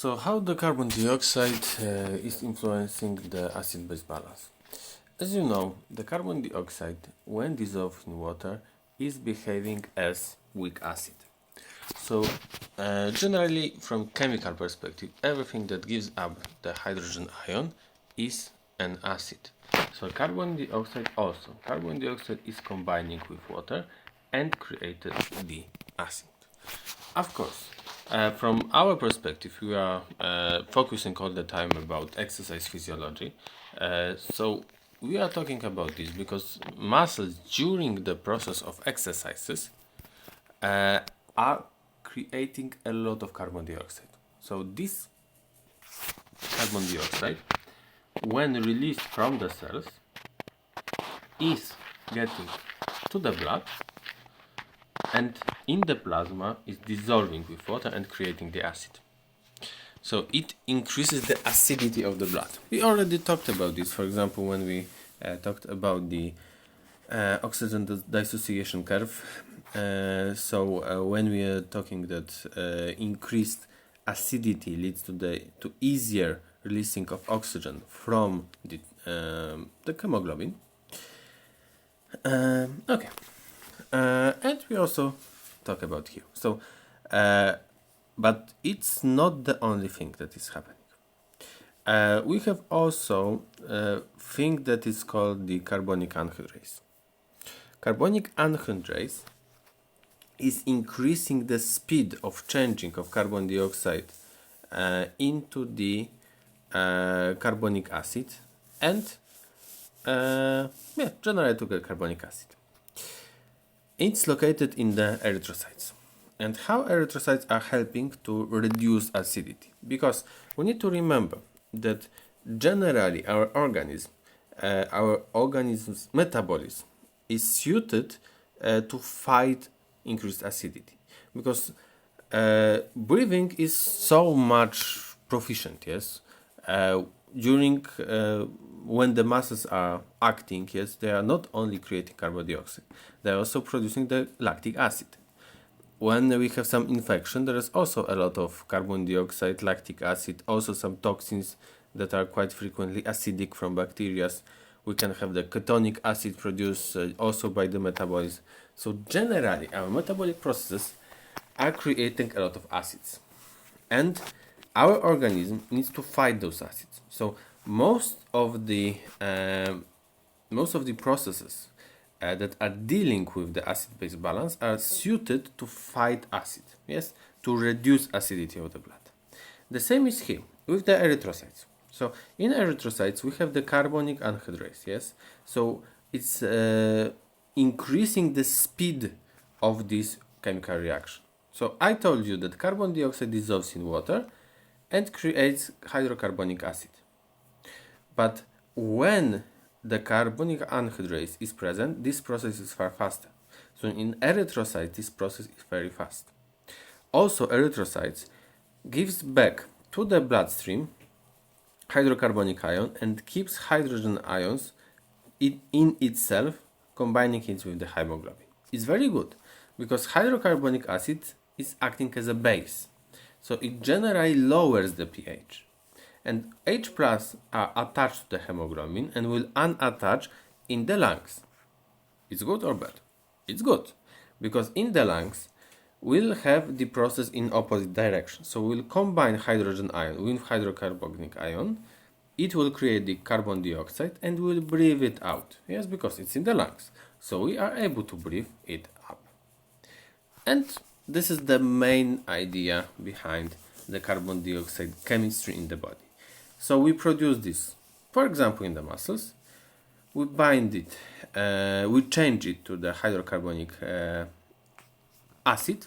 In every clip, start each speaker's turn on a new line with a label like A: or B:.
A: So how the carbon dioxide is influencing the acid-base balance? As you know, the carbon dioxide, when dissolved in water, is behaving as weak acid. So generally, from chemical perspective, everything that gives up the hydrogen ion is an acid. So carbon dioxide also. Carbon dioxide is combining with water and created the acid. Of course, from our perspective, we are focusing all the time about exercise physiology. So we are talking about this because muscles during the process of exercises are creating a lot of carbon dioxide. So this carbon dioxide, when released from the cells, is getting to the blood and in the plasma is dissolving with water and creating the acid. So it increases the acidity of the blood. We already talked about this, for example, when we talked about the oxygen dissociation curve. When we are talking that increased acidity leads to easier releasing of oxygen from the hemoglobin. Okay. And we also talk about here. So, but it's not the only thing that is happening. We have also a thing that is called the carbonic anhydrase. Carbonic anhydrase is increasing the speed of changing of carbon dioxide into the carbonic acid and generate to get carbonic acid. It's located in the erythrocytes. And how erythrocytes are helping to reduce acidity? Because we need to remember that generally our organism's metabolism is suited to fight increased acidity. Because breathing is so much proficient, yes? During when the muscles are acting, yes, they are not only creating carbon dioxide, they are also producing the lactic acid. When we have some infection, there is also a lot of carbon dioxide, lactic acid, also some toxins that are quite frequently acidic from bacteria. We can have the ketonic acid produced also by the metabolism. So generally, our metabolic processes are creating a lot of acids. And our organism needs to fight those acids. So most of the processes that are dealing with the acid-base balance are suited to fight acid, yes, to reduce acidity of the blood. The same is here with the erythrocytes. So in erythrocytes we have the carbonic anhydrase, yes. So it's increasing the speed of this chemical reaction. So I told you that carbon dioxide dissolves in water and creates hydrocarbonic acid. But when the carbonic anhydrase is present, this process is far faster. So in erythrocytes, this process is very fast. Also, erythrocytes gives back to the bloodstream hydrocarbonic ion and keeps hydrogen ions in itself, combining it with the hemoglobin. It's very good because hydrocarbonic acid is acting as a base. So it generally lowers the pH. And H plus are attached to the hemoglobin and will unattach in the lungs. It's good or bad? It's good, because in the lungs we'll have the process in opposite direction. So we'll combine hydrogen ion with hydrocarbonic ion. It will create the carbon dioxide and we'll breathe it out. Yes, because it's in the lungs. So we are able to breathe it up. And this is the main idea behind the carbon dioxide chemistry in the body. So we produce this, for example, in the muscles. We bind it, we change it to the hydrocarbonic acid.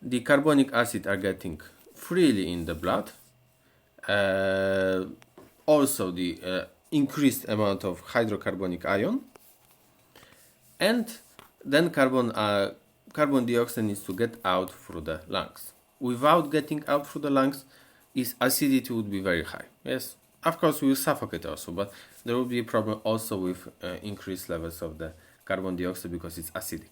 A: The carbonic acid are getting freely in the blood. Also the increased amount of hydrocarbonic ion. And then carbon dioxide needs to get out through the lungs. Without getting out through the lungs, its acidity would be very high. Yes, of course we will suffocate also, but there will be a problem also with increased levels of the carbon dioxide because it's acidic.